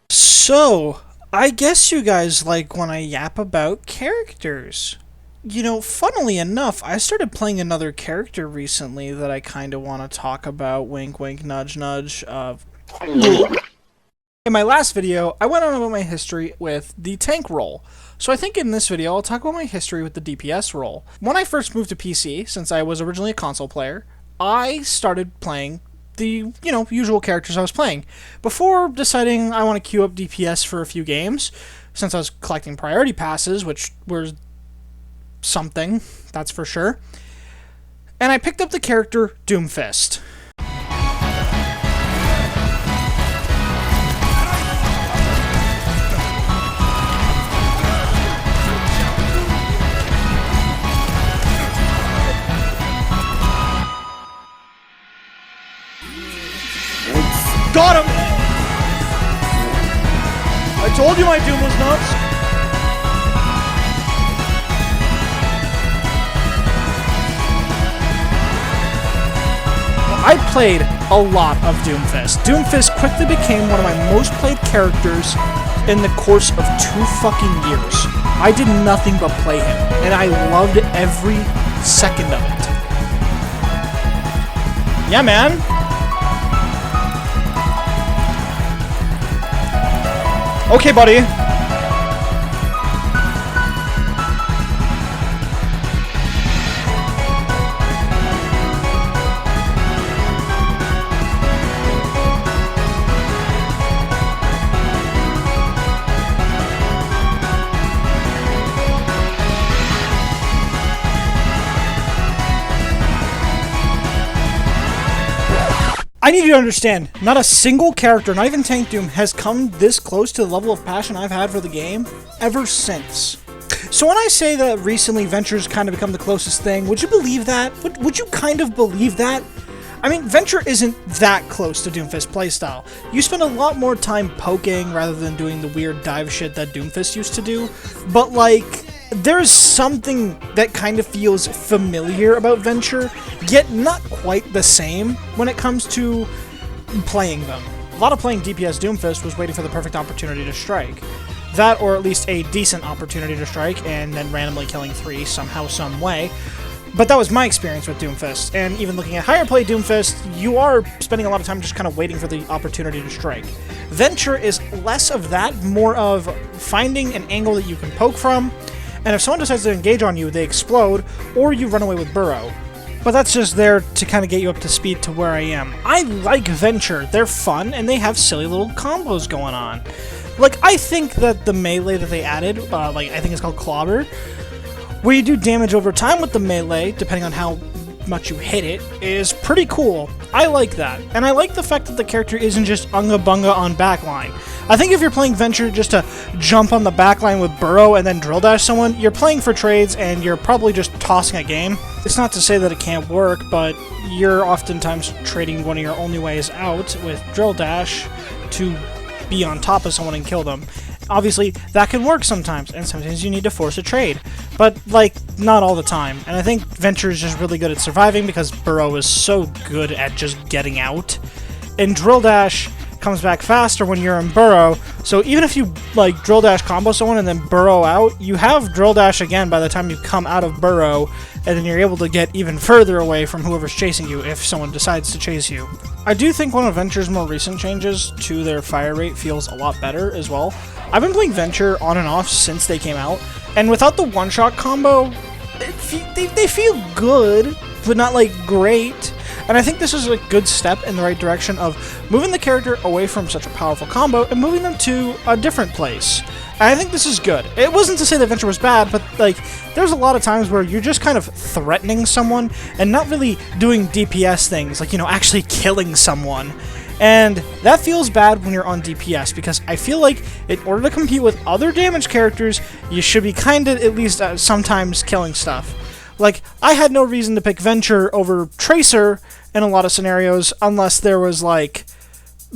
So, I guess you guys like when I yap about characters. You know, funnily enough, I started playing another character recently that I kind of want to talk about. Wink, wink, nudge, nudge. In my last video, I went on about my history with the tank role. So I think in this video, I'll talk about my history with the DPS role. When I first moved to PC, since I was originally a console player, I started playing the, usual characters I was playing. Before deciding I want to queue up DPS for a few games, since I was collecting priority passes, which were something, that's for sure. And I picked up the character Doomfist. Got him! I told you my Doom was nuts! I played a lot of Doomfist. Doomfist quickly became one of my most played characters in the course of 2 fucking years. I did nothing but play him, and I loved every second of it. Yeah, man! Okay, buddy. I need you to understand, not a single character, not even Tank Doom, has come this close to the level of passion I've had for the game ever since. So when I say that recently Venture's kind of become the closest thing, would you believe that? Would you kind of believe that? I mean, Venture isn't that close to Doomfist playstyle. You spend a lot more time poking rather than doing the weird dive shit that Doomfist used to do, but like, there's something that kind of feels familiar about Venture, yet not quite the same when it comes to playing them. A lot of playing DPS Doomfist was waiting for the perfect opportunity to strike. That, or at least a decent opportunity to strike, and then randomly killing 3 somehow, some way. But that was my experience with Doomfist, and even looking at higher play Doomfist, you are spending a lot of time just kind of waiting for the opportunity to strike. Venture is less of that, more of finding an angle that you can poke from, and if someone decides to engage on you, they explode, or you run away with Burrow. But that's just there to kind of get you up to speed to where I am. I like Venture. They're fun, and they have silly little combos going on. Like, I think that the melee that they added, I think it's called Clobber, where you do damage over time with the melee, depending on how much you hit it, is pretty cool. I like that. And I like the fact that the character isn't just unga bunga on backline. I think if you're playing Venture just to jump on the backline with Burrow and then drill dash someone, you're playing for trades and you're probably just tossing a game. It's not to say that it can't work, but you're oftentimes trading one of your only ways out with drill dash to be on top of someone and kill them. Obviously, that can work sometimes, and sometimes you need to force a trade. But, like, not all the time. And I think Venture is just really good at surviving because Burrow is so good at just getting out. And Drill Dash comes back faster when you're in Burrow, so even if you, like, Drill Dash combo someone and then Burrow out, you have Drill Dash again by the time you come out of Burrow, and then you're able to get even further away from whoever's chasing you if someone decides to chase you. I do think one of Venture's more recent changes to their fire rate feels a lot better as well. I've been playing Venture on and off since they came out, and without the one-shot combo, they feel good, but not, like, great. And I think this is a good step in the right direction of moving the character away from such a powerful combo and moving them to a different place. And I think this is good. It wasn't to say that Venture was bad, but like there's a lot of times where you're just kind of threatening someone and not really doing DPS things, like, actually killing someone. And that feels bad when you're on DPS, because I feel like in order to compete with other damage characters, you should be kind of at least sometimes killing stuff. Like, I had no reason to pick Venture over Tracer in a lot of scenarios unless there was, like,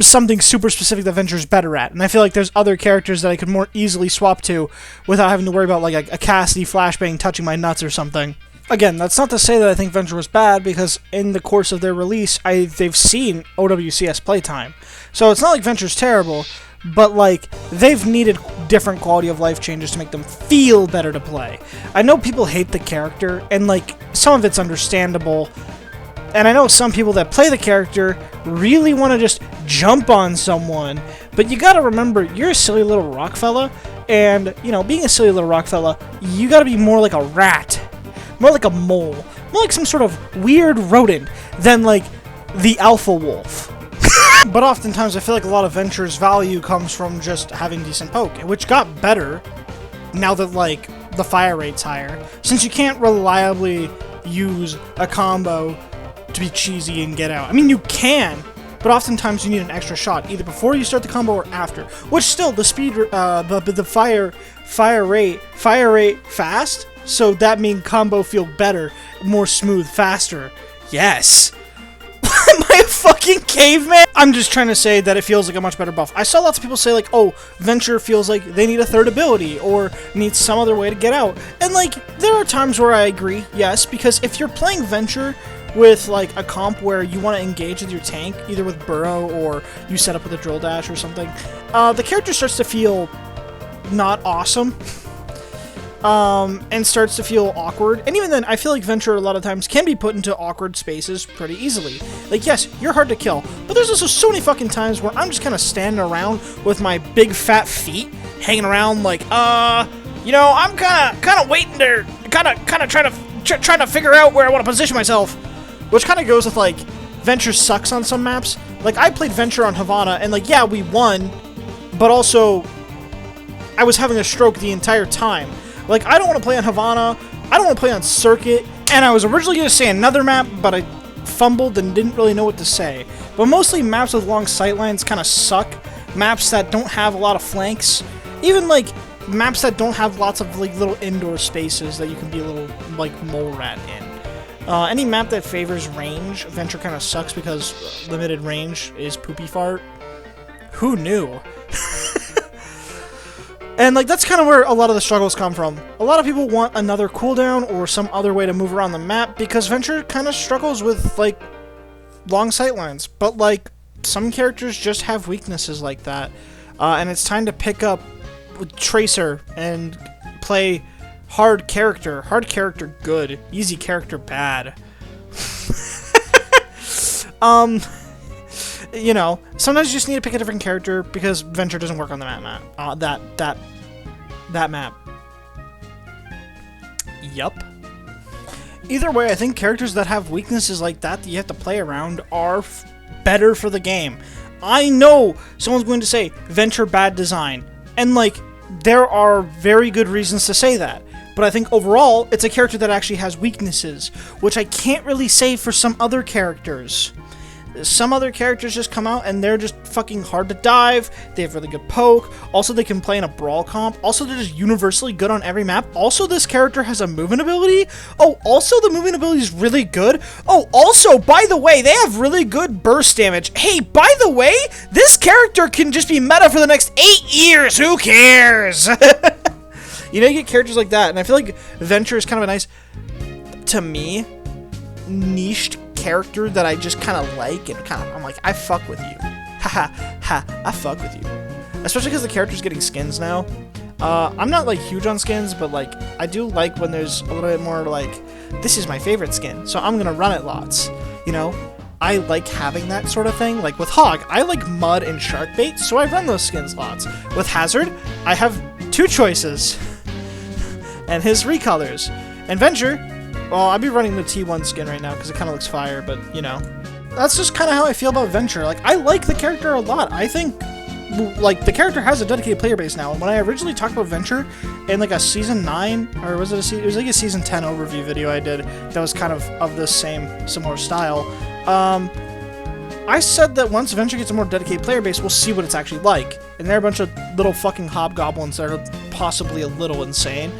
something super specific that Venture's better at. And I feel like there's other characters that I could more easily swap to without having to worry about, like, a Cassidy flashbang touching my nuts or something. Again, that's not to say that I think Venture was bad, because in the course of their release, they've seen OWCS playtime. So it's not like Venture's terrible, but like they've needed different quality of life changes to make them feel better to play. I know people hate the character, and like some of it's understandable. And I know some people that play the character really want to just jump on someone, but you gotta remember, you're a silly little rock fella, and, you know, being a silly little rock fella, you gotta be more like a rat, more like a mole, more like some sort of weird rodent than, like, the alpha wolf. But oftentimes I feel like a lot of Venture's value comes from just having decent poke, which got better now that, like, the fire rate's higher, since you can't reliably use a combo to be cheesy and get out. I mean, you can, but oftentimes you need an extra shot, either before you start the combo or after. Which still, the speed, the fire rate fast, so that means combo feel better, more smooth, faster. Yes. Am I a fucking caveman? I'm just trying to say that it feels like a much better buff. I saw lots of people say like, oh, Venture feels like they need a third ability or need some other way to get out. And like, there are times where I agree, yes, because if you're playing Venture with like a comp where you want to engage with your tank, either with Burrow or you set up with a drill dash or something, the character starts to feel not awesome, and starts to feel awkward. And even then, I feel like Venture a lot of times can be put into awkward spaces pretty easily. Like, yes, you're hard to kill, but there's also so many fucking times where I'm just kind of standing around with my big fat feet hanging around like, you know, I'm kind of waiting there, kind of trying to figure out where I want to position myself. Which kind of goes with, like, Venture sucks on some maps. Like, I played Venture on Havana, and, like, yeah, we won, but also, I was having a stroke the entire time. Like, I don't want to play on Havana, I don't want to play on Circuit, and I was originally going to say another map, but I fumbled and didn't really know what to say. But mostly maps with long sightlines kind of suck. Maps that don't have a lot of flanks. Even, like, maps that don't have lots of, like, little indoor spaces that you can be a little, like, mole rat in. Any map that favors range, Venture kind of sucks because limited range is poopy fart. Who knew? And, like, that's kind of where a lot of the struggles come from. A lot of people want another cooldown or some other way to move around the map because Venture kind of struggles with, like, long sightlines. But, like, some characters just have weaknesses like that. And it's time to pick up with Tracer and play hard character good, easy character bad. You know, sometimes you just need to pick a different character because Venture doesn't work on the map. That map. Yup. Either way, I think characters that have weaknesses like that you have to play around are better for the game. I know someone's going to say Venture bad design, and like there are very good reasons to say that. But I think overall, it's a character that actually has weaknesses, which I can't really say for some other characters. Some other characters just come out and they're just fucking hard to dive, they have really good poke, also they can play in a brawl comp, also they're just universally good on every map, also this character has a movement ability, oh, also the movement ability is really good, oh, also, by the way, they have really good burst damage, hey, by the way, this character can just be meta for the next 8 years, who cares? You know, you get characters like that, and I feel like Venture is kind of a nice, to me, niched character that I just kind of like, and kind of, I'm like, I fuck with you. I fuck with you. Especially because the character's getting skins now. I'm not, like, huge on skins, but, like, I do like when there's a little bit more, like, this is my favorite skin, so I'm gonna run it lots. You know? I like having that sort of thing. Like, with Hog, I like Mud and Shark Bait, so I run those skins lots. With Hazard, I have 2 choices. And his recolors. And Venture, well, I'd be running the T1 skin right now because it kind of looks fire, but, you know. That's just kind of how I feel about Venture. Like, I like the character a lot. I think, like, the character has a dedicated player base now. And when I originally talked about Venture in, like, a Season 9, or was it it was like a Season 10 overview video I did that was kind of this same, similar style. I said that once Venture gets a more dedicated player base, we'll see what it's actually like. And there are a bunch of little fucking hobgoblins that are possibly a little insane.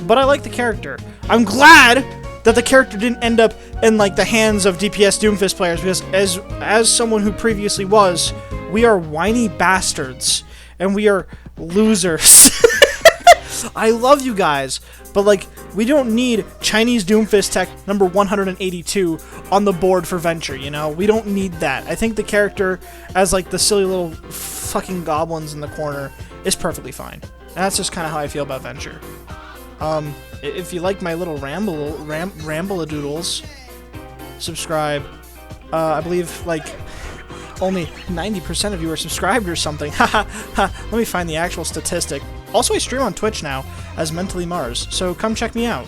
But I like the character. I'm glad that the character didn't end up in, like, the hands of DPS Doomfist players, because as someone who previously was, we are whiny bastards. And we are losers. I love you guys, but like, we don't need Chinese Doomfist tech number 182 on the board for Venture, you know? We don't need that. I think the character as like the silly little fucking goblins in the corner is perfectly fine. And that's just kind of how I feel about Venture. If you like my little ramble-a-doodles, subscribe. I believe, like, only 90% of you are subscribed or something. Let me find the actual statistic. Also, I stream on Twitch now as Mentally Mars, so come check me out.